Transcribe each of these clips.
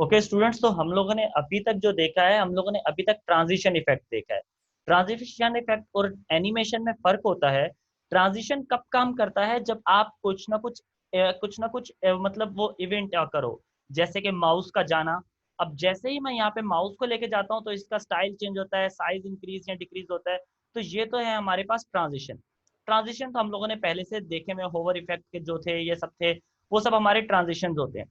Okay students, तो हम लोगों ने अभी तक जो देखा है, हम लोगों ने अभी तक ट्रांजिशन इफेक्ट देखा है। ट्रांजिशन इफेक्ट और एनिमेशन में फर्क होता है। ट्रांजिशन कब काम करता है? जब आप कुछ ना कुछ मतलब वो इवेंट करो, जैसे कि माउस का जाना। अब जैसे ही मैं यहाँ पे माउस को लेके जाता हूँ तो इसका स्टाइल चेंज होता है, साइज इंक्रीज या डिक्रीज होता है। तो ये तो है हमारे पास ट्रांजिशन। ट्रांजिशन तो हम लोगों ने पहले से देखे में, होवर इफेक्ट के जो थे ये सब थे, वो सब हमारे ट्रांजिशन होते हैं।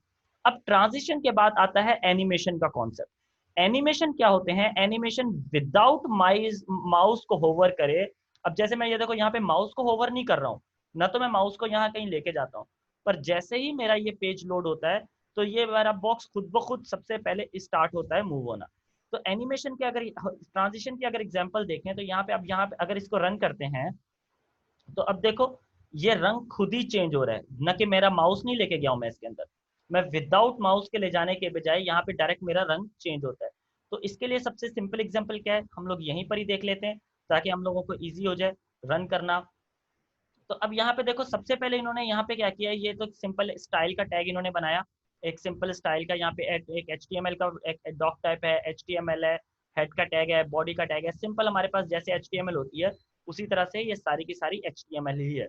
अब ट्रांजिशन के बाद आता है एनिमेशन का कॉन्सेप्ट। एनिमेशन क्या होते हैं? एनिमेशन विदाउट माउस को होवर करे। अब जैसे मैं ये देखो यहाँ पे माउस को होवर नहीं कर रहा हूँ, ना तो मैं माउस को यहाँ कहीं लेके जाता हूँ, पर जैसे ही मेरा ये पेज लोड होता है तो ये मेरा बॉक्स खुद ब खुद सबसे पहले स्टार्ट होता है मूव होना। तो एनिमेशन के अगर ट्रांजिशन की अगर एग्जांपल देखें तो यहाँ पे, अब यहाँ पे अगर इसको रन करते हैं तो अब देखो ये रंग खुद ही चेंज हो रहा है, न कि मेरा माउस नहीं लेके गया हूं मैं इसके अंदर। मैं विदाउट माउस के ले जाने के बजाय यहाँ पे डायरेक्ट मेरा रंग चेंज होता है। तो इसके लिए सबसे सिंपल एग्जांपल क्या है, हम लोग यहीं पर ही देख लेते हैं ताकि हम लोगों को ईजी हो जाए रन करना। तो अब यहाँ पे देखो सबसे पहले इन्होंने यहाँ पे क्या किया है, ये तो सिंपल स्टाइल का टैग इन्होंने बनाया। एक सिंपल स्टाइल का यहाँ पे एक HTML का एक डॉक टाइप है, HTML है, हेड का टैग है, बॉडी का टैग है। सिंपल हमारे पास जैसे HTML होती है उसी तरह से ये सारी की सारी HTML ही है।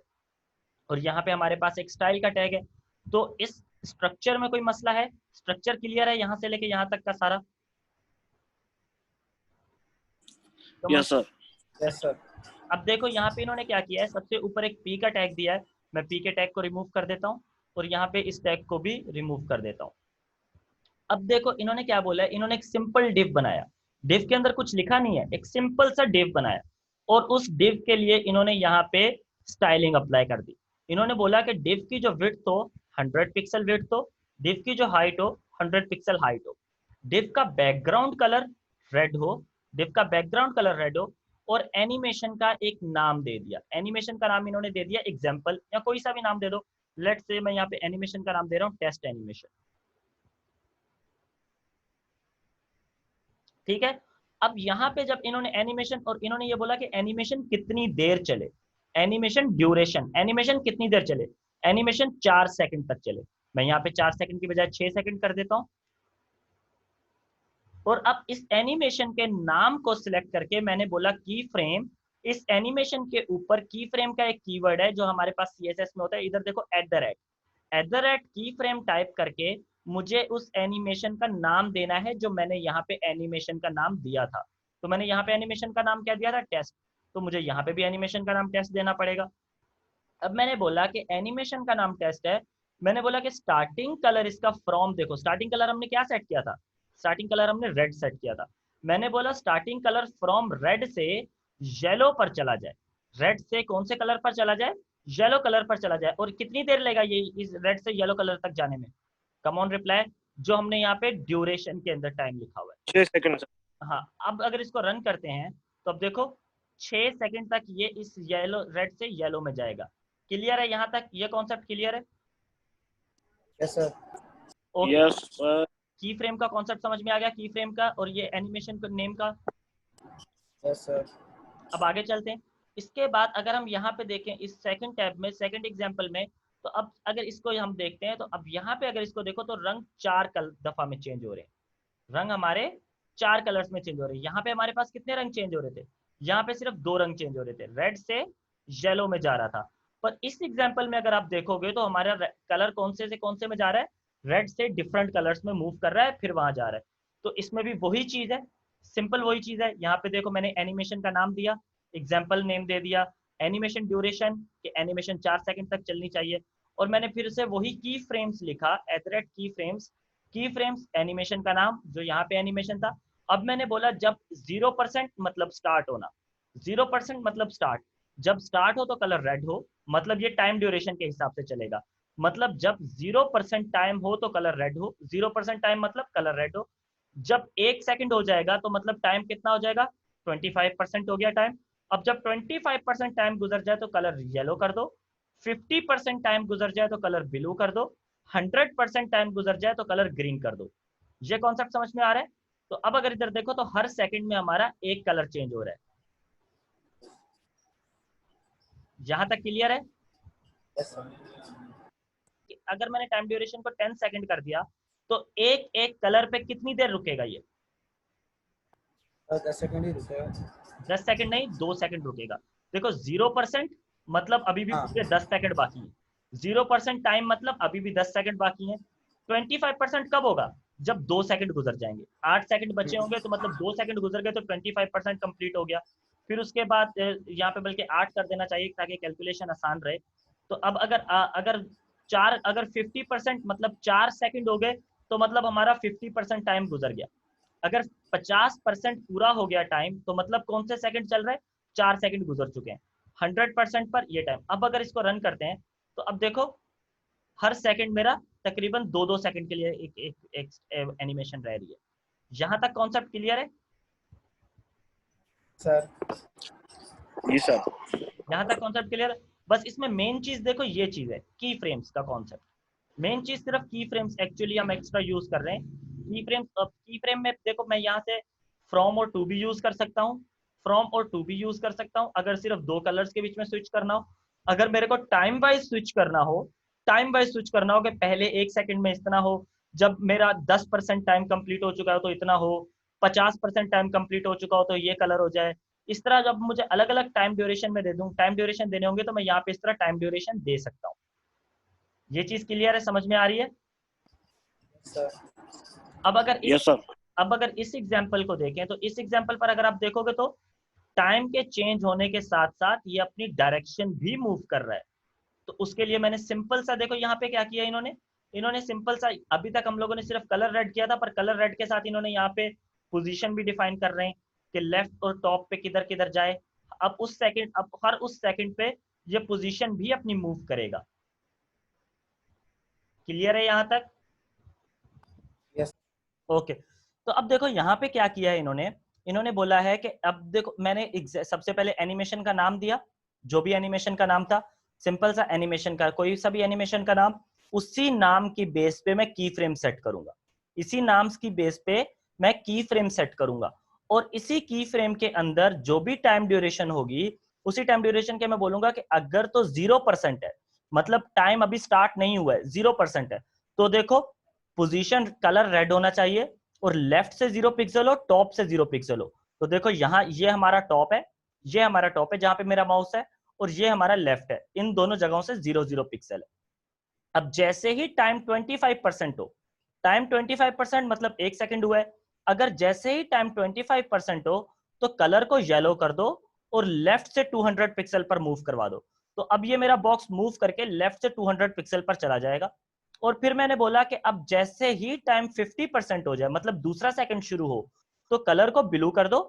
और यहाँ पे हमारे पास एक स्टाइल का टैग है। तो इस स्ट्रक्चर में कोई मसला है? स्ट्रक्चर क्लियर है यहाँ से लेके यहाँ तक का सारा? तो यस सर। Yes sir. अब देखो यहाँ पे इन्होंने क्या किया है, सबसे ऊपर एक पी का टैग दिया है। मैं पी के टैग को रिमूव कर देता हूँ और यहाँ पे इस टैग को भी रिमूव कर देता हूँ। अब देखो इन्होंने क्या बोला है, इन्होंने एक सिंपल डिव बनाया। डिव के अंदर कुछ लिखा नहीं है, एक सिंपल सा डिव बनाया। और उस डिव के लिए इन्होंने यहाँ पे स्टाइलिंग अप्लाई कर दी। इन्होंने बोला कि डिव की जो विड्थ हो 100 पिक्सल विड्थ हो, डिव की जो हाइट हो 100 पिक्सल हाइट हो, डिव का बैकग्राउंड कलर रेड हो, डिव का बैकग्राउंड कलर रेड हो, और एनिमेशन का एक नाम दे दिया। एनिमेशन का नाम इन्होंने दे दिया एग्जाम्पल, या कोई सा भी नाम दे दो। लेट्स से मैं यहाँ पे एनिमेशन का नाम दे रहा हूँ टेस्ट एनिमेशन। ठीक है। अब यहाँ पे जब इन्होंने एनिमेशन, और इन्होंने ये बोला कि एनिमेशन कितनी देर चले, एनिमेशन ड्यूरेशन, एनिमेशन कितनी देर चले, एनिमेशन 4 सेकंड तक चले। मैं यहाँ पे 4 सेकंड की बजाय 6 सेकंड कर देता हूँ। और अब इस एनिमेशन के नाम को सिलेक्ट करके मैंने बोला की फ्रेम। इस एनिमेशन के ऊपर की फ्रेम का एक कीवर्ड है जो हमारे पास CSS में होता है, इधर देखो @ की फ्रेम टाइप करके मुझे उस एनिमेशन का नाम देना है जो मैंने यहाँ पे एनिमेशन का नाम दिया था। तो मैंने यहाँ पे एनिमेशन का नाम क्या दिया था? टेस्ट। तो मुझे यहाँ पे भी एनिमेशन का नाम टेस्ट देना पड़ेगा। अब मैंने बोला कि एनिमेशन का नाम टेस्ट है। मैंने बोला कि स्टार्टिंग कलर इसका फ्रॉम, देखो स्टार्टिंग कलर हमने क्या सेट किया था? स्टार्टिंग कलर हमने रेड सेट किया था। मैंने बोला स्टार्टिंग कलर फ्रॉम रेड से येलो पर चला जाए। रेड से कौन से कलर पर चला जाए? येलो कलर पर चला जाए। और कितनी देर लेगा ये इस रेड से येलो कलर तक जाने में? कम ऑन रिप्लाई, जो हमने यहाँ पे ड्यूरेशन के अंदर टाइम लिखा हुआ है। 6 सेकंड। हाँ, अब अगर इसको रन करते हैं तो अब देखो 6 सेकंड तक ये इस येलो, रेड से येलो में जाएगा। क्लियर है यहाँ तक? ये कॉन्सेप्ट क्लियर है? Yes sir. Okay. Yes sir. की फ्रेम का कॉन्सेप्ट समझ में आ गया, की फ्रेम का और ये एनिमेशन का नेम का। Yes sir. अब आगे चलते हैं। इसके बाद अगर हम यहाँ पे देखें इस सेकंड टैब में, सेकंड एग्जांपल में, तो अब अगर इसको हम देखते हैं तो अब यहाँ पे अगर इसको देखो तो रंग 4 दफा में चेंज हो रहे हैं। रंग हमारे 4 कलर्स में चेंज हो रहे हैं। यहाँ पे हमारे पास कितने रंग चेंज हो रहे थे? यहाँ पे सिर्फ 2 रंग चेंज हो रहे थे, रेड से येलो में जा रहा था। पर इस एग्जाम्पल में अगर आप देखोगे तो हमारा कलर कौन से कौन से में जा रहा है? रेड से डिफरेंट कलर्स में मूव कर रहा है, फिर वहां जा रहा है। तो इसमें भी वही चीज है, सिंपल वही चीज है। यहाँ पे देखो मैंने एनिमेशन का नाम दिया, एग्जाम्पल नेम दे दिया, एनिमेशन ड्यूरेशन कि एनिमेशन 4 सेकंड तक चलनी चाहिए, और मैंने फिर से वही की फ्रेम्स लिखा, @ की फ्रेम्स एनिमेशन का नाम जो यहाँ पे एनिमेशन था। अब मैंने बोला जब 0% मतलब स्टार्ट होना, 0% मतलब स्टार्ट, जब स्टार्ट हो तो कलर रेड हो, मतलब ये टाइम ड्यूरेशन के हिसाब से चलेगा। मतलब जब 0% टाइम हो तो कलर रेड हो, 0% टाइम मतलब कलर रेड हो। जब 1 सेकंड हो जाएगा तो मतलब टाइम कितना हो जाएगा? 25% हो गया टाइम। अब जब 25% टाइम गुजर जाए तो कलर येलो कर दो, 50% टाइम गुजर जाए तो कलर ब्लू कर दो, 100% टाइम गुजर जाए तो कलर ग्रीन कर दो। ये कॉन्सेप्ट समझ में आ रहा है? तो अब अगर इधर देखो तो हर सेकंड में हमारा एक कलर चेंज हो रहा है। यहां तक क्लियर है? Yes sir. अगर मैंने टाइम ड्यूरेशन को 10 सेकंड कर दिया तो एक एक कलर पे कितनी देर रुकेगा ये? 10 सेकंड ही रुकेगा। 10 सेकंड नहीं, 2 सेकंड रुकेगा। देखो 0% मतलब अभी भी हाँ। पूरे 10 सेकंड बाकी है। 0% टाइम मतलब अभी भी 10 सेकंड बाकी है। 25% कब होगा? जब 2 सेकंड गुजर जाएंगे। 8 सेकंड बचे होंगे तो मतलब 2 सेकंड गुजर गए तो 25% कंप्लीट हो गया। फिर उसके बाद यहाँ पे बल्कि 8 कर देना चाहिए ताकि कैलकुलेशन आसान रहे। तो अब अगर 50% मतलब 4 सेकंड हो गए तो मतलब हमारा 50% टाइम गुजर गया। अगर 50% पूरा हो गया टाइम तो मतलब कौन से सेकंड चल रहे हैं? 4 सेकंड गुजर चुके हैं। 100% पर ये टाइम। अब अगर इसको रन करते हैं तो अब देखो हर सेकंड मेरा तकरीबन 2-2 सेकंड के लिए एक एनिमेशन रह रही है। यहां तक कॉन्सेप्ट क्लियर है? सर। जी सर। यहां तक कॉन्सेप्ट क्लियर है? बस इसमें मेन चीज देखो ये चीज है की फ्रेम्स का कॉन्सेप्ट। मेन चीज सिर्फ की फ्रेम्स एक्चुअली हम एक्स्ट्रा यूज कर रहे हैं। की फ्रेम्स, अब की फ्रेम में देखो मैं यहाँ से फ्रॉम और टू भी यूज कर सकता हूँ। फ्रॉम और टू भी यूज कर सकता हूँ अगर सिर्फ दो कलर्स के बीच में स्विच करना हो। अगर मेरे को टाइम वाइज स्विच करना हो, टाइम वाइज स्विच करना हो कि पहले 1 सेकंड में इतना हो, जब मेरा 10% टाइम कंप्लीट हो चुका हो तो इतना हो, 50% टाइम कंप्लीट हो चुका हो तो ये कलर हो जाए। इस तरह जब मुझे अलग अलग टाइम ड्यूरेशन में दे दूं, टाइम ड्यूरेशन देने होंगे तो मैं यहाँ पे इस तरह टाइम ड्यूरेशन दे सकता हूँ। ये चीज क्लियर है, समझ में आ रही है? सर। अब अगर इस यस सर। अब अगर इस एग्जाम्पल को देखें तो इस एग्जाम्पल पर अगर आप देखोगे तो टाइम के चेंज होने के साथ साथ ये अपनी डायरेक्शन भी मूव कर रहा है। तो उसके लिए मैंने सिंपल सा देखो यहाँ पे क्या किया इन्होंने। इन्होंने सिंपल सा, अभी तक हम लोगों ने सिर्फ कलर रेड किया था पर कलर रेड के साथ इन्होंने यहाँ पे पोजीशन भी डिफाइन कर रहे हैं कि लेफ्ट और टॉप पे किधर किधर जाए। अब हर उस सेकंड पे ये पोजीशन भी अपनी मूव करेगा। क्लियर है यहाँ तक? यस। ओके। तो अब देखो यहाँ पे क्या किया है इन्होंने। इन्होंने बोला है कि अब देखो मैंने सबसे पहले एनिमेशन का नाम दिया, जो भी एनिमेशन का नाम था, सिंपल सा एनिमेशन का कोई सा भी एनिमेशन का नाम, उसी नाम की बेस पे मैं की फ्रेम सेट करूंगा। इसी नाम की बेस पे मैं की फ्रेम सेट करूंगा और इसी की फ्रेम के अंदर जो भी टाइम ड्यूरेशन होगी उसी टाइम ड्यूरेशन के मैं बोलूंगा कि अगर तो 0% है, मतलब टाइम अभी स्टार्ट नहीं हुआ है, 0% है, तो देखो पोजीशन कलर रेड होना चाहिए और लेफ्ट से 0 पिक्सल हो, टॉप से 0 पिक्सल हो। तो देखो यहाँ ये हमारा टॉप है, ये हमारा टॉप है जहां पे मेरा माउस है, और ये हमारा लेफ्ट है। इन दोनों जगहों से 0 0 पिक्सल है। अब जैसे ही टाइम 25% हो, टाइम 25% मतलब 1 सेकंड हुआ है, अगर जैसे ही टाइम 25% हो तो कलर को येलो कर दो और लेफ्ट से 200 पिक्सल पर मूव करवा दो। तो अब ये मेरा बॉक्स मूव करके लेफ्ट से 200 पिक्सल पर चला जाएगा। और फिर मैंने बोला कि अब जैसे ही टाइम 50% हो जाए, मतलब दूसरा सेकंड शुरू हो, तो कलर को ब्लू कर दो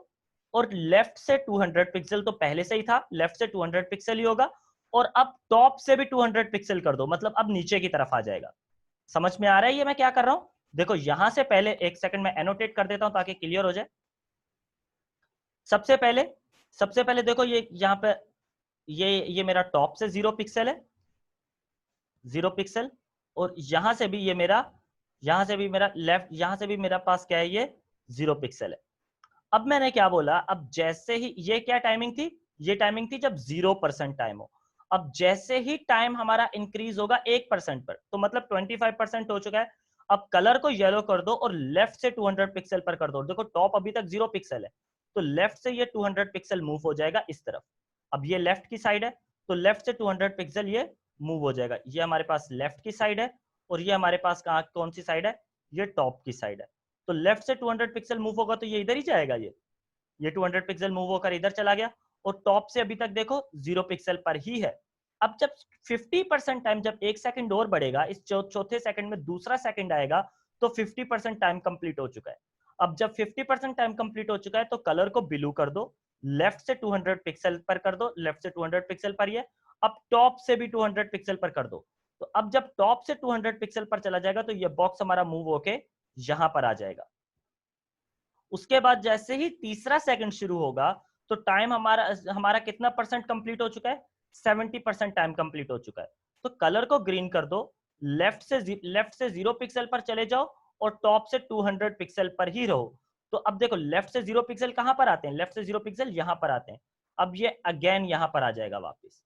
और लेफ्ट से 200 पिक्सल, तो पहले से ही था लेफ्ट से 200 पिक्सल ही होगा, और अब टॉप से भी 200 पिक्सल कर दो, मतलब अब नीचे की तरफ आ जाएगा। समझ में आ रहा है ये मैं क्या कर रहा हूं? देखो यहां से पहले 1 सेकंड में एनोटेट कर देता हूं ताकि क्लियर हो जाए। सबसे पहले सबसे पहले देखो ये यहाँ पे ये मेरा टॉप से 0 पिक्सल है, 0 पिक्सल। और यहां से भी ये मेरा, यहां से भी मेरा लेफ्ट, यहां से भी मेरा पास क्या है, ये 0 पिक्सल है। अब मैंने क्या बोला, अब जैसे ही ये क्या टाइमिंग थी, ये टाइमिंग थी जब 0% टाइम हो। अब जैसे ही टाइम हमारा इंक्रीज होगा 1% पर, तो मतलब 25% हो चुका है, अब कलर को येलो कर दो और लेफ्ट से 200 पिक्सल पर कर दो। देखो टॉप अभी तक 0 पिक्सल है, तो लेफ्ट से ये 200 पिक्सल मूव हो जाएगा इस तरफ। अब ये लेफ्ट की साइड है, तो लेफ्ट से 200 पिक्सल ये मूव हो जाएगा। ये हमारे पास लेफ्ट की साइड है और ये हमारे पास कहाँ कौन सी साइड है, ये टॉप की साइड है। तो लेफ्ट से 200 पिक्सल मूव होगा तो ये इधर ही जाएगा, ये 200 पिक्सल मूव होकर इधर चला गया। और टॉप से अभी तक देखो 0 पिक्सल पर ही है। अब जब 50% टाइम, जब 1 सेकंड और बढ़ेगा, इस चौथे सेकंड में दूसरा सेकंड आएगा, तो 50% टाइम कंप्लीट हो चुका है। अब जब 50% टाइम कंप्लीट हो चुका है तो कलर को ब्लू कर दो, लेफ्ट से 200 पिक्सल पर कर दो, लेफ्ट से 200 पिक्सल पर ही है। अब टॉप से भी 200 पिक्सल पर कर दो। तो अब जब टॉप से 200 पिक्सल पर चला जाएगा तो ये बॉक्स हमारा मूव होके यहां पर आ जाएगा। उसके बाद जैसे ही तीसरा सेकंड शुरू होगा तो टाइम हमारा हमारा कितना परसेंट कंप्लीट हो चुका है, 70% टाइम कंप्लीट हो चुका है। तो कलर को ग्रीन कर दो, लेफ्ट से 0 पिक्सल पर चले जाओ और टॉप से 200 पिक्सल पर ही रहो। तो अब देखो लेफ्ट से 0 पिक्सल कहां पर आते हैं, लेफ्ट से 0 पिक्सल यहां पर आते हैं। अब ये अगेन यहां पर आ जाएगा वापस।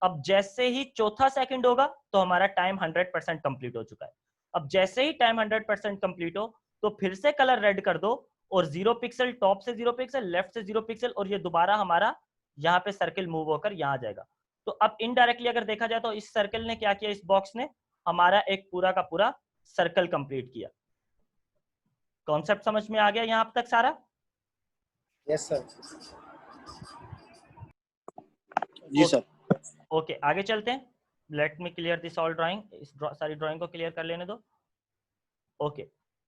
अब जैसे ही चौथा सेकंड होगा तो हमारा टाइम 100% कंप्लीट हो चुका है। अब जैसे ही टाइम 100% कंप्लीट हो तो फिर से कलर रेड कर दो और 0 पिक्सल, टॉप से 0 पिक्सल, लेफ्ट से 0 पिक्सल, और ये दोबारा हमारा यहाँ पे सर्किल मूव होकर यहाँ आ जाएगा। तो अब इनडायरेक्टली अगर देखा जाए तो इस सर्कल ने क्या किया, इस बॉक्स ने हमारा एक पूरा का पूरा सर्कल कंप्लीट किया। कॉन्सेप्ट समझ में आ गया यहाँ अब तक सारा? Yes sir. जी सर। ओके, आगे चलते हैं। Let me clear this all drawing, इस सारी ड्राइंग को क्लियर कर लेने दो। ओके,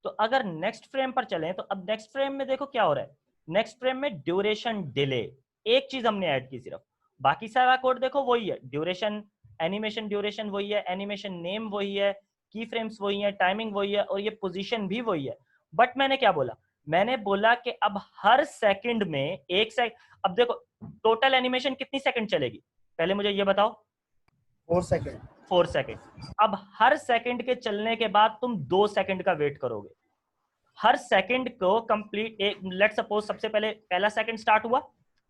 तो अगर नेक्स्ट फ्रेम पर चलें तो अब नेक्स्ट फ्रेम में देखो क्या हो रहा है। नेक्स्ट फ्रेम में ड्यूरेशन डिले, एक चीज हमने ऐड की सिर्फ, बाकी सारा कोड देखो वही है। ड्यूरेशन, एनिमेशन ड्यूरेशन वही है, एनिमेशन नेम वही है, की फ्रेम्स वही है, टाइमिंग वही है, और ये पोजीशन भी वही है। बट मैंने क्या बोला, मैंने बोला कि अब हर सेकंड में एक सेकंड, अब देखो टोटल एनिमेशन कितनी सेकंड चलेगी, पहले मुझे ये बताओ। 4 सेकंड। 4 सेकंड। अब हर सेकंड के चलने के बाद तुम 2 सेकंड का वेट करोगे। हर सेकंड को कंप्लीट, एक लेट सपोज सबसे पहले पहला सेकंड स्टार्ट हुआ,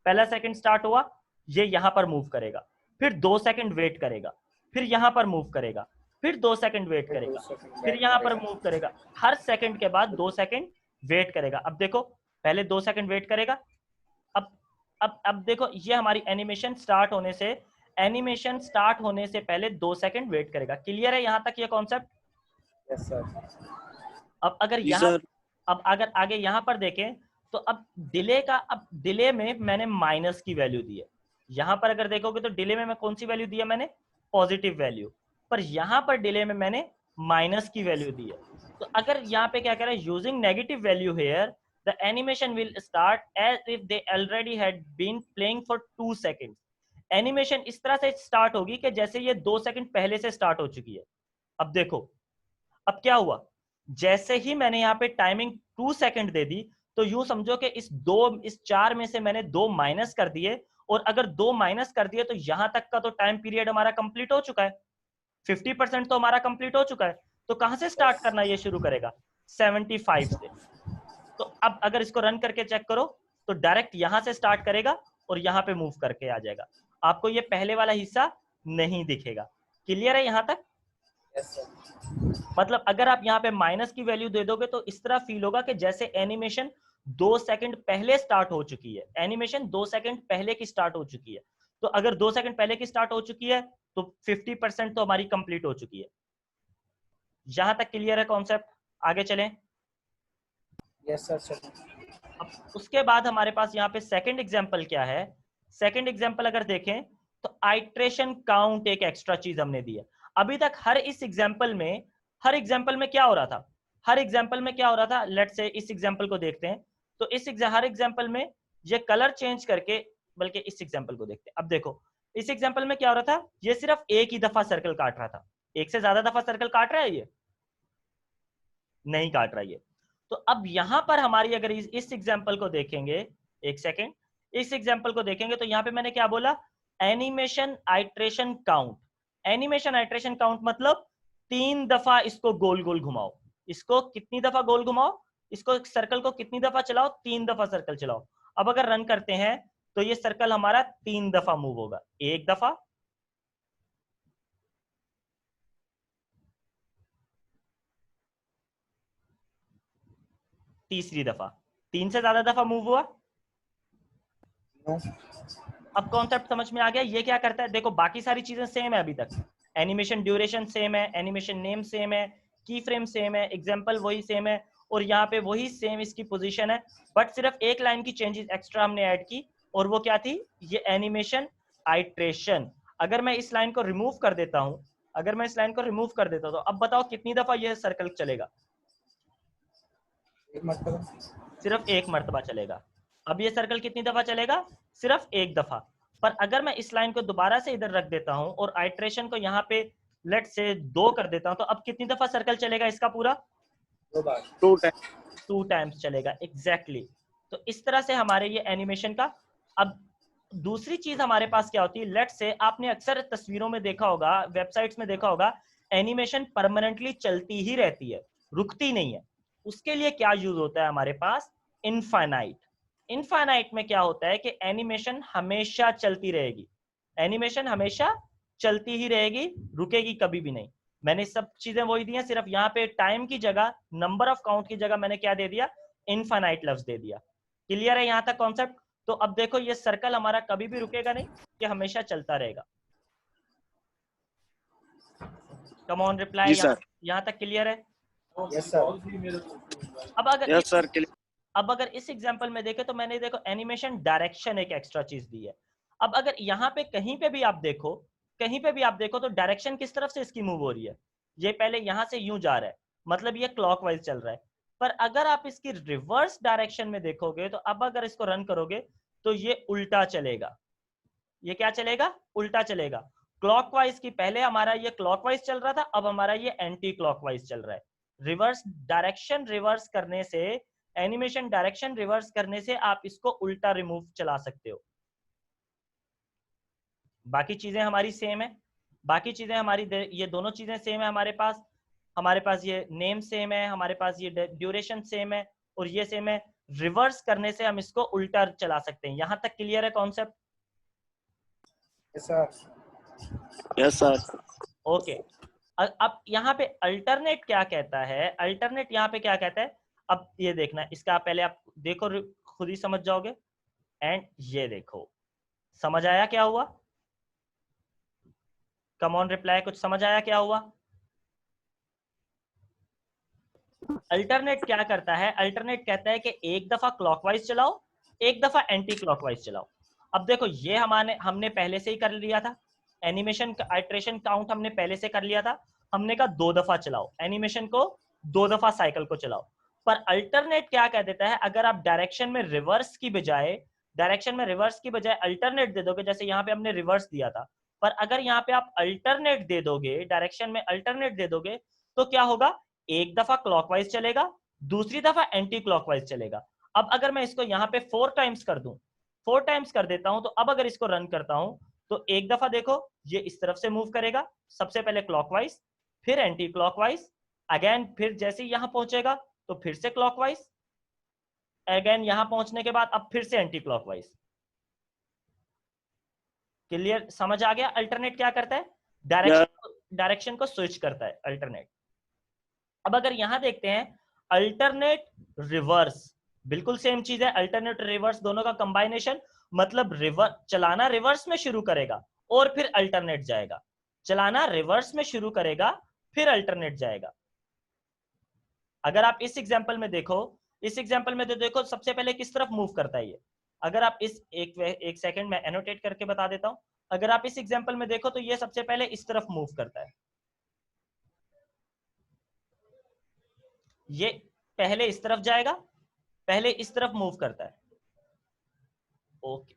पहला सेकंड स्टार्ट हुआ, ये यहां पर मूव करेगा, फिर 2 सेकंड वेट करेगा, फिर यहां पर मूव करेगा, फिर 2 सेकंड वेट करेगा, फिर यहां पर मूव करेगा, हर सेकंड के बाद 2 सेकंड वेट करेगा। अब देखो पहले 2 सेकंड वेट करेगा, अब देखो ये हमारी एनिमेशन स्टार्ट होने से, एनिमेशन स्टार्ट होने से पहले 2 सेकंड वेट करेगा। क्लियर है यहां तक ये कॉन्सेप्ट? Yes sir. अब अगर जी यहाँ, सर। अब अगर आगे यहां पर देखें तो अब डिले का, अब डिले में मैंने माइनस की वैल्यू दी है। यहां पर अगर देखोगे तो डिले में मैं कौन सी वैल्यू दिया, मैंने पॉजिटिव वैल्यू, पर यहां पर डिले में मैंने माइनस की वैल्यू दी है। तो अगर यहाँ पे क्या कह रहा है, using negative value here the animation will start as if they already had been playing for 2 seconds. Animation इस तरह से स्टार्ट होगी कि जैसे ये 2 सेकंड पहले से स्टार्ट हो चुकी है। अब देखो अब क्या हुआ, जैसे ही मैंने यहाँ पे टाइमिंग 2 सेकंड दे दी तो यूं समझो कि इस 4 में से मैंने 2 माइनस कर दिए, और अगर 2 माइनस कर दिए तो यहां तक का तो टाइम पीरियड हमारा कंप्लीट हो चुका है, 50% तो हमारा कंप्लीट हो चुका है। तो कहां से स्टार्ट करना ये शुरू करेगा, 75 से। तो अब अगर इसको रन करके चेक करो तो डायरेक्ट यहां से स्टार्ट करेगा और यहां पे मूव करके आ जाएगा। आपको ये पहले वाला हिस्सा नहीं दिखेगा। क्लियर है यहां तक? Yes sir. मतलब अगर आप यहाँ पे माइनस की वैल्यू दे दोगे तो इस तरह फील होगा कि जैसे एनिमेशन 2 सेकंड पहले स्टार्ट हो चुकी है, एनिमेशन 2 सेकंड पहले की स्टार्ट हो चुकी है। तो अगर 2 सेकंड पहले की स्टार्ट हो चुकी है तो 50% तो हमारी कंप्लीट हो चुकी है। यहां तक क्लियर है कॉन्सेप्ट? आगे चलें। Yes sir. अब उसके बाद हमारे पास यहाँ पे सेकंड एग्जांपल क्या है। सेकंड एग्जांपल अगर देखें तो आइट्रेशन काउंट एक एक्स्ट्रा चीज हमने दी है। अभी तक हर एग्जांपल में क्या हो रहा था, हर एग्जांपल में क्या हो रहा था, लेट से इस एग्जांपल को देखते हैं। तो हर एग्जांपल में ये कलर चेंज करके, बल्कि इस एग्जांपल को देखते हैं। अब देखो इस एग्जांपल में क्या हो रहा था, ये सिर्फ एक ही दफा सर्कल काट रहा था। एक से ज्यादा दफा सर्कल काट रहा है, ये नहीं काट रहा है ये। तो अब यहां पर हमारी अगर इस एग्जांपल को देखेंगे, एक सेकेंड, इस एग्जांपल को देखेंगे तो यहां पे मैंने क्या बोला, animation iteration count. Animation iteration count मतलब 3 दफा इसको गोल गोल घुमाओ। इसको कितनी दफा गोल घुमाओ, इसको सर्कल को कितनी दफा चलाओ, 3 दफा सर्कल चलाओ। अब अगर रन करते हैं तो ये सर्कल हमारा 3 दफा मूव होगा। एक दफा, तीसरी दफा, 3 से ज्यादा दफा मूव हुआ। नो। अब कॉन्सेप्ट समझ में आ गया। ये क्या करता है, देखो बाकी सारी चीजें सेम है अभी तक, एनिमेशन ड्यूरेशन सेम है, एनिमेशन नेम सेम है, की फ्रेम सेम है, एग्जांपल वही सेम है, और यहाँ पे वही सेम इसकी पोजीशन है। बट सिर्फ एक लाइन की चेंजेस एक्स्ट्रा हमने ऐड की, और वो क्या थी, ये एनिमेशन आइट्रेशन। अगर मैं इस लाइन को रिमूव कर देता हूं, अगर मैं इस लाइन को रिमूव कर देता हूं तो अब बताओ कितनी दफा ये सर्कल चलेगा, एक मरतबा। सिर्फ एक मर्तबा चलेगा। अब ये सर्कल कितनी दफा चलेगा, सिर्फ एक दफा। पर अगर मैं इस लाइन को दोबारा से इधर रख देता हूं और आइट्रेशन को यहाँ पे लेट से 2 कर देता हूं, तो अब कितनी दफा सर्कल चलेगा इसका पूरा, 2 बार। 2 टाइम्स चलेगा। एग्जैक्टली तो इस तरह से हमारे ये एनिमेशन का। अब दूसरी चीज हमारे पास क्या होती है, लेट से आपने अक्सर तस्वीरों में देखा होगा, वेबसाइट्स में देखा होगा, एनिमेशन परमानेंटली चलती ही रहती है, रुकती नहीं है। उसके लिए क्या यूज होता है हमारे पास, इनफाइनाइट। इनफाइनाइट में क्या होता है कि एनिमेशन हमेशा चलती रहेगी, एनिमेशन हमेशा चलती ही रहेगी, रुकेगी कभी भी नहीं। मैंने सब चीजें वही दी हैं, सिर्फ यहाँ पे टाइम की जगह, नंबर ऑफ काउंट की जगह मैंने क्या दे दिया, इनफाइनाइट लफ्ज दे दिया। क्लियर है यहाँ तक कॉन्सेप्ट? तो अब देखो ये सर्कल हमारा कभी भी रुकेगा नहीं, ये हमेशा चलता रहेगा। कम ऑन रिप्लाई, जी सर। यहाँ तक क्लियर है? Yes sir. अब अगर यस सर क्लियर। अब अगर इस एग्जांपल में देखें तो मैंने देखो एनिमेशन डायरेक्शन एक एक्स्ट्रा चीज दी है। अब अगर यहाँ पे कहीं पे भी आप देखो, कहीं पे भी आप देखो तो डायरेक्शन किस तरफ से इसकी मूव हो रही है, ये पहले यहाँ से यूं जा रहा है, मतलब ये क्लॉकवाइज चल रहा है। पर अगर आप इसकी रिवर्स डायरेक्शन में देखोगे तो अब अगर इसको रन करोगे तो ये उल्टा चलेगा। ये क्या चलेगा? उल्टा चलेगा। क्लॉकवाइज की पहले हमारा ये क्लॉकवाइज चल रहा था, अब हमारा ये एंटी क्लॉकवाइज चल रहा है। रिवर्स डायरेक्शन रिवर्स करने से, एनिमेशन डायरेक्शन रिवर्स करने से आप इसको उल्टा रिमूव चला सकते हो। बाकी चीजें हमारी सेम है, बाकी चीजें हमारी ये दोनों चीजें सेम है हमारे पास ये नेम सेम है, हमारे पास ये ड्यूरेशन सेम है और ये सेम है। रिवर्स करने से हम इसको उल्टा चला सकते हैं। यहां तक क्लियर है concept? Yes sir. Yes sir. Okay. अब यहाँ पे अल्टरनेट क्या कहता है, अल्टरनेट यहाँ पे क्या कहता है, अब ये देखना, इसका पहले आप देखो, खुद ही समझ जाओगे। एंड ये देखो, समझ आया क्या हुआ? कम ऑन रिप्लाई, कुछ समझ आया क्या हुआ? अल्टरनेट क्या करता है, अल्टरनेट कहता है कि एक दफा क्लॉकवाइज चलाओ, एक दफा एंटी क्लॉकवाइज चलाओ। अब देखो ये हमने पहले से ही कर लिया था, एनिमेशन का आइटरेशन काउंट हमने पहले से कर लिया था। हमने कहा 2 दफा चलाओ एनिमेशन को, 2 दफा साइकिल को चलाओ। पर अल्टरनेट क्या कह देता है, अगर आप डायरेक्शन में रिवर्स की बजाय अल्टरनेट दे दोगे, जैसे यहाँ पे हमने रिवर्स दिया था, पर अगर यहाँ पे आप अल्टरनेट दे दोगे, डायरेक्शन में अल्टरनेट दे दोगे, तो क्या होगा, एक दफा क्लॉकवाइज चलेगा, दूसरी दफा एंटी क्लॉकवाइज चलेगा। अब अगर मैं इसको यहाँ पे 4 टाइम्स कर दूं, 4 टाइम्स कर देता हूं, तो अब अगर इसको रन करता हूं तो एक दफा देखो ये इस तरफ से मूव करेगा, सबसे पहले क्लॉकवाइज, फिर एंटी क्लॉकवाइज, अगेन फिर जैसे ही यहां पहुंचेगा तो फिर से क्लॉकवाइज, अगेन यहां पहुंचने के बाद अब फिर से एंटी क्लॉकवाइज। क्लियर, समझ आ गया? अल्टरनेट क्या करता है, डायरेक्शन को स्विच करता है अल्टरनेट। अब अगर यहां देखते हैं अल्टरनेट रिवर्स, बिल्कुल सेम चीज है, अल्टरनेट रिवर्स दोनों का कंबाइनेशन, मतलब चलाना रिवर्स में शुरू करेगा और फिर अल्टरनेट जाएगा, चलाना रिवर्स में शुरू करेगा फिर अल्टरनेट जाएगा। अगर आप इस एग्जांपल में देखो, इस एग्जांपल में तो देखो सबसे पहले किस तरफ मूव करता है ये, अगर आप इस एक सेकंड में एनोटेट करके बता देता हूं, अगर आप इस एग्जांपल में देखो तो ये सबसे पहले इस तरफ मूव करता है, ये पहले इस तरफ जाएगा, पहले इस तरफ मूव करता है। ओके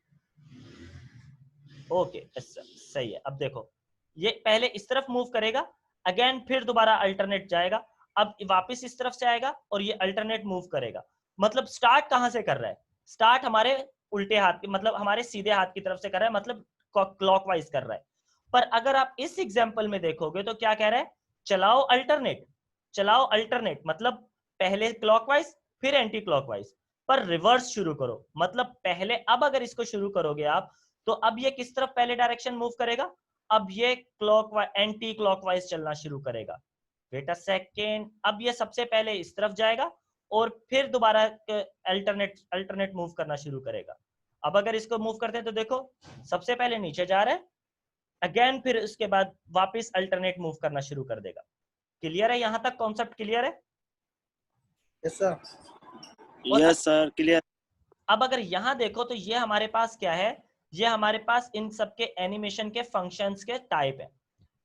ओके, सही है। अब देखो ये पहले इस तरफ मूव करेगा, अगेन फिर दोबारा अल्टरनेट जाएगा, अब वापस इस तरफ से आएगा और ये अल्टरनेट मूव करेगा। मतलब स्टार्ट कहां से कर रहा है, स्टार्ट हमारे उल्टे हाथ की, मतलब हमारे सीधे हाथ की तरफ से कर रहा है, मतलब क्लॉकवाइज कर रहा है। पर अगर आप इस एग्जांपल में देखोगे तो क्या कह रहा है, चलाओ अल्टरनेट, चलाओ अल्टरनेट, मतलब पहले क्लॉकवाइज फिर एंटी क्लॉकवाइज, पर रिवर्स शुरू करो, मतलब पहले, अब अगर इसको शुरू करोगे आप तो अब ये किस तरफ पहले डायरेक्शन मूव करेगा, अब ये क्लॉकवाइज एंटी क्लॉकवाइज चलना शुरू करेगा। वेट अ सेकेंड, अब ये सबसे पहले इस तरफ जाएगा और फिर दोबारा अल्टरनेट मूव करना शुरू करेगा। अब अगर इसको मूव करते हैं तो देखो सबसे पहले नीचे जा रहा है, अगेन फिर उसके बाद वापस अल्टरनेट मूव करना शुरू कर देगा। क्लियर है? यहां तक कॉन्सेप्ट क्लियर है? Yes sir. Yes sir clear. अब अगर यहां देखो तो ये हमारे पास क्या है, ये हमारे पास इन सबके एनिमेशन के फंक्शंस के टाइप है,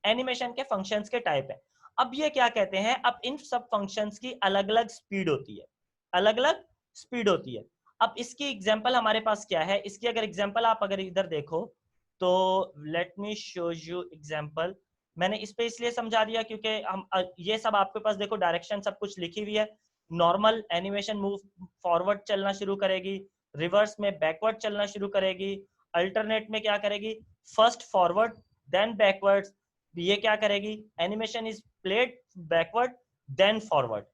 एनिमेशन के फंक्शंस के टाइप है। अब ये क्या कहते हैं, अब इन सब फंक्शंस की अलग अलग स्पीड होती है, अलग अलग स्पीड होती है। अब इसकी एग्जांपल हमारे पास क्या है, इसकी अगर एग्जांपल आप अगर इधर देखो तो let me show you example. मैंने इस पे इसलिए समझा दिया क्योंकि हम ये सब आपके पास देखो डायरेक्शन सब कुछ लिखी हुई है। नॉर्मल एनिमेशन मूव फॉरवर्ड चलना शुरू करेगी, रिवर्स में बैकवर्ड चलना शुरू करेगी, अल्टरनेट में क्या करेगी, फर्स्ट फॉरवर्ड देन बैकवर्ड, ये क्या करेगी, animation is played backward then forward.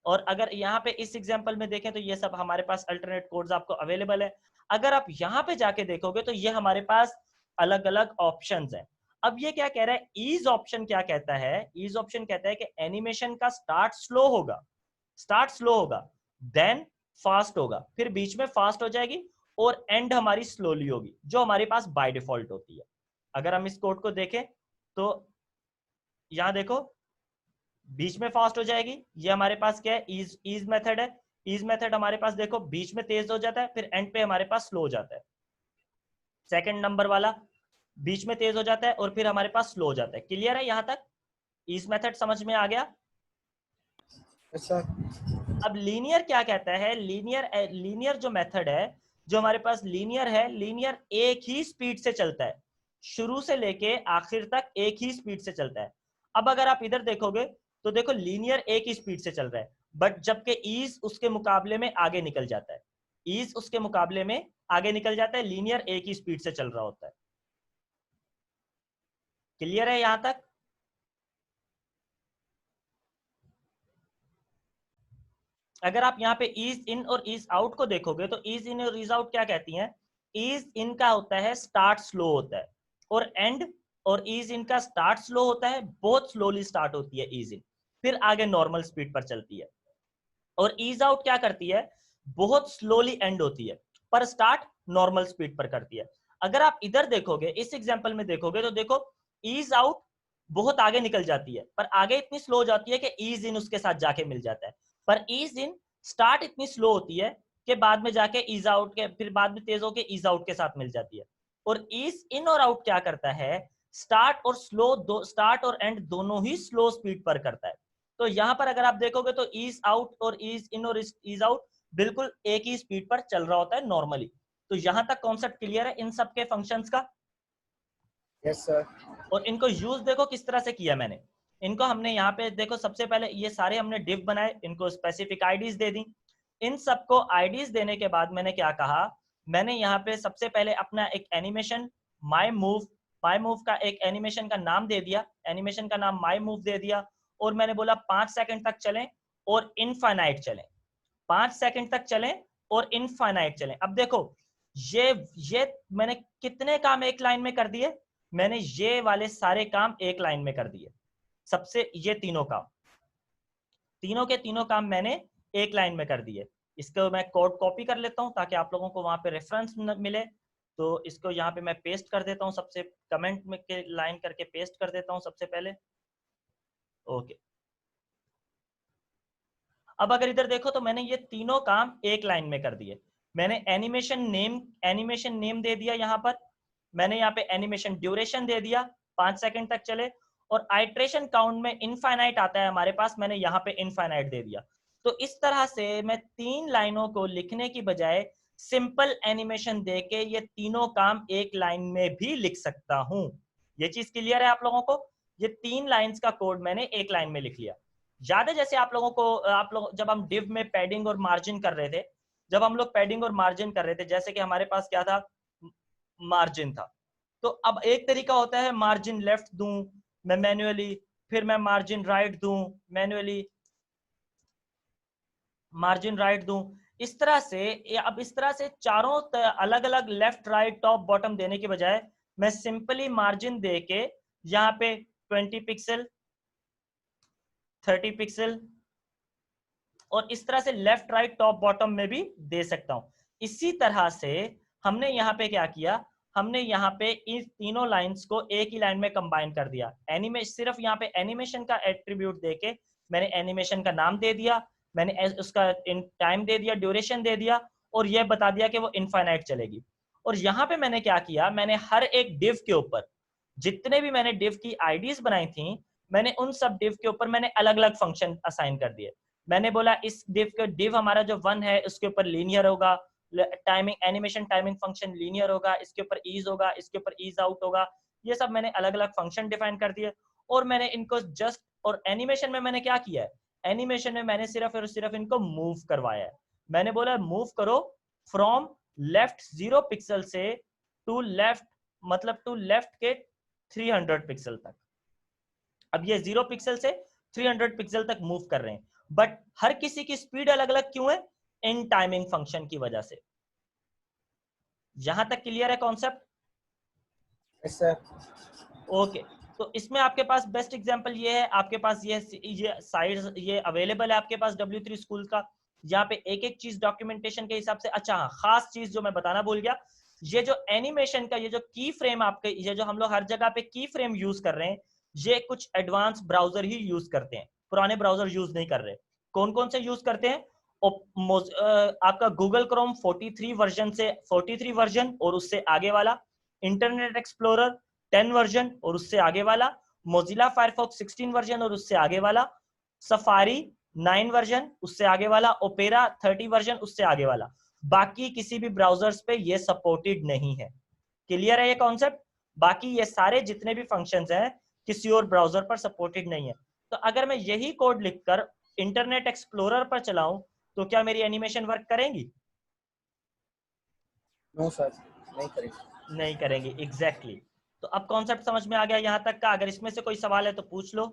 और अगर यहाँ पे इस एग्जांपल में देखें तो ये सब हमारे पास अल्टरनेट कोड्स आपको अवेलेबल है। अगर आप यहाँ पे जाके देखोगे तो ये हमारे पास अलग अलग ऑप्शंस हैं। अब ये क्या कह रहा है, ईज ऑप्शन क्या कहता है, ईज ऑप्शन कहता है कि एनिमेशन का स्टार्ट स्लो होगा, स्टार्ट स्लो होगा, देन फास्ट होगा, फिर बीच में फास्ट हो जाएगी और एंड हमारी स्लोली होगी, जो हमारे पास बाय डिफॉल्ट होती है। अगर हम इस कोड को देखें तो यहां देखो बीच में फास्ट हो जाएगी, ये हमारे पास क्या है, ईज मेथड है। ईज मेथड हमारे पास देखो बीच में तेज हो जाता है, फिर एंड पे हमारे पास स्लो हो जाता है। सेकंड नंबर वाला बीच में तेज हो जाता है और फिर हमारे पास स्लो हो जाता है। क्लियर है यहां तक? ईज मेथड समझ में आ गया? Yes, sir. अब लीनियर क्या कहता है, लीनियर जो मेथड है, जो हमारे पास लीनियर है, लीनियर एक ही स्पीड से चलता है, शुरू से लेके आखिर तक एक ही स्पीड से चलता है। अब अगर आप इधर देखोगे तो देखो लीनियर एक ही स्पीड से चल रहा है, बट जबकि ईज उसके मुकाबले में आगे निकल जाता है, ईज उसके मुकाबले में आगे निकल जाता है, लीनियर एक ही स्पीड से चल रहा होता है। क्लियर है यहां तक? अगर आप यहाँ पे ईज इन और ईज आउट को देखोगे तो ईज इन और ईज आउट क्या कहती हैं, ईज इन का होता है स्टार्ट स्लो होता है, और एंड और ईज इन का स्टार्ट स्लो होता है, बहुत स्लोली स्टार्ट होती है ईज इन, फिर आगे नॉर्मल स्पीड पर चलती है। और ईज आउट क्या करती है, बहुत स्लोली एंड होती है पर स्टार्ट नॉर्मल स्पीड पर करती है। अगर आप इधर देखोगे, इस एग्जांपल में देखोगे तो देखो ईज आउट बहुत आगे निकल जाती है, पर आगे इतनी स्लो हो जाती है कि ईज इन उसके साथ जाके मिल जाता है, पर ईज इन स्टार्ट इतनी स्लो होती है कि बाद में जाके ईज आउट के, फिर बाद में तेज होके ईज आउट के साथ मिल जाती है। और ईज इन और आउट क्या करता है, स्टार्ट और स्लो दो, स्टार्ट और एंड दोनों ही स्लो स्पीड पर करता है। तो यहां पर अगर आप देखोगे तो ईज आउट और ईज इन और ईज आउट बिल्कुल एक ही स्पीड पर चल रहा होता है नॉर्मली। तो यहां तक कॉन्सेप्ट क्लियर है इन सब के फंक्शंस का? Yes, sir. और इनको यूज देखो किस तरह से किया मैंने। इनको हमने यहाँ पे देखो, सबसे पहले ये सारे हमने डिव बनाए, इनको स्पेसिफिक आईडीज दे दी। इन सबको आईडीज देने के बाद मैंने क्या कहा, मैंने यहाँ पे सबसे पहले अपना एक एनिमेशन माई मूव का एक एनिमेशन का नाम दे दिया, एनिमेशन का नाम माई मूव दे दिया, और मैंने बोला 5 सेकंड तक चलें और इनफाइनाइट चलें, 5 सेकंड तक चलें और इनफाइनाइट चलें। अब देखो ये मैंने कितने काम एक लाइन में कर दिए, मैंने ये वाले सारे काम एक लाइन में कर दिए। सबसे ये तीनों काम, तीनों के तीनों काम मैंने एक लाइन में कर दिए। इसको मैं कोड कॉपी कर लेता हूं ताकि आप लोगों को वहां पे रेफरेंस मिले। तो इसको यहाँ पे मैं पेस्ट कर देता हूँ, सबसे कमेंट में के लाइन करके पेस्ट कर देता हूँ सबसे पहले। ओके, अब अगर इधर देखो तो मैंने ये तीनों काम एक लाइन में कर दिए। मैंने एनिमेशन नेम दे दिया यहाँ पर, मैंने यहाँ पे एनिमेशन ड्यूरेशन दे दिया 5 सेकंड तक चले, और आइट्रेशन काउंट में इनफाइनाइट आता है हमारे पास, मैंने यहाँ पे इनफाइनाइट दे दिया। तो इस तरह से मैं 3 लाइनों को लिखने की बजाय सिंपल एनिमेशन देके ये तीनों काम एक लाइन में भी लिख सकता हूं। ये चीज क्लियर है आप लोगों को? ये 3 लाइंस का कोड मैंने एक लाइन में लिख लिया। याद है जैसे आप लोगों को, आप लोग जब हम डिव में पैडिंग और मार्जिन कर रहे थे, जब हम लोग पैडिंग और मार्जिन कर रहे थे, जैसे कि हमारे पास क्या था, मार्जिन था। तो अब एक तरीका होता है मार्जिन लेफ्ट दूं मैं मैन्युअली, फिर मैं मार्जिन राइट दूं मैन्युअली, मार्जिन राइट दूं, इस तरह से। अब इस तरह से चारों अलग अलग लेफ्ट राइट टॉप बॉटम देने के बजाय मैं सिंपली मार्जिन दे के यहाँ पे 20 पिक्सल 30 पिक्सल और इस तरह से लेफ्ट राइट टॉप बॉटम में भी दे सकता हूं। इसी तरह से हमने यहाँ पे क्या किया, हमने यहाँ पे इन तीनों लाइंस को एक ही लाइन में कंबाइन कर दिया। सिर्फ यहाँ पे एनिमेशन का एट्रीब्यूट देके मैंने एनिमेशन का नाम दे दिया, मैंने उसका टाइम दे दिया, ड्यूरेशन दे दिया, और यह बता दिया कि वो इनफाइनाइट चलेगी। और यहाँ पे मैंने क्या किया, मैंने हर एक डिव के ऊपर, जितने भी मैंने डिव की आईडीज बनाई थी, मैंने उन सब डिव के ऊपर मैंने अलग अलग फंक्शन असाइन कर दिए। मैंने बोला इस डिव हमारा जो 1 है उसके ऊपर लीनियर होगा, timing animation timing function linear होगा, इसके ऊपर ईज होगा, इसके ऊपर ईज आउट होगा। ये सब मैंने अलग अलग फंक्शन डिफाइन कर दिए। और मैंने इनको जस्ट, और एनिमेशन में मैंने क्या किया है, एनिमेशन में मैंने सिर्फ और सिर्फ इनको मूव करवाया है। मैंने बोला मूव करो फ्रॉम लेफ्ट 0 पिक्सल से टू लेफ्ट, मतलब टू लेफ्ट के 300 पिक्सल तक। अब ये 0 पिक्सल से 300 पिक्सल तक मूव कर रहे हैं, बट हर किसी की स्पीड अलग अलग क्यों है, इन टाइमिंग फंक्शन की वजह से। यहां तक क्लियर है कॉन्सेप्ट? Yes, sir. ओके, तो इसमें आपके पास बेस्ट एग्जांपल ये है, आपके पास ये साइड ये अवेलेबल है आपके पास W3 स्कूल का, यहाँ पे एक एक चीज डॉक्यूमेंटेशन के हिसाब से। अच्छा हाँ, खास चीज जो मैं बताना भूल गया, ये जो एनिमेशन का ये जो की फ्रेम आपके, ये जो हम लोग हर जगह पे की फ्रेम यूज कर रहे हैं, ये कुछ एडवांस ब्राउजर ही यूज करते हैं, पुराने ब्राउजर यूज नहीं कर रहे। कौन कौन से यूज करते हैं? आपका गूगल क्रोम 43 वर्जन से 43 वर्जन और उससे आगे वाला, इंटरनेट एक्सप्लोरर 10 वर्जन और उससे आगे वाला, मोजिला फायरफॉक्स 16 वर्जन और उससे आगे वाला, सफारी 9 वर्जन उससे आगे वाला, ओपेरा 30 वर्जन उससे आगे वाला। बाकी किसी भी ब्राउजर्स पे ये सपोर्टेड नहीं है। क्लियर है ये कॉन्सेप्ट? बाकी ये सारे जितने भी फंक्शंस हैं किसी और ब्राउजर पर सपोर्टेड नहीं है। तो अगर मैं यही कोड लिखकर इंटरनेट एक्सप्लोरर पर चलाऊं तो क्या मेरी एनिमेशन वर्क करेंगी? नो सर, नहीं करेंगे। नहीं करेंगे, एग्जैक्टली। तो अब कॉन्सेप्ट समझ में आ गया यहाँ तक का? अगर इसमें से कोई सवाल है तो पूछ लो।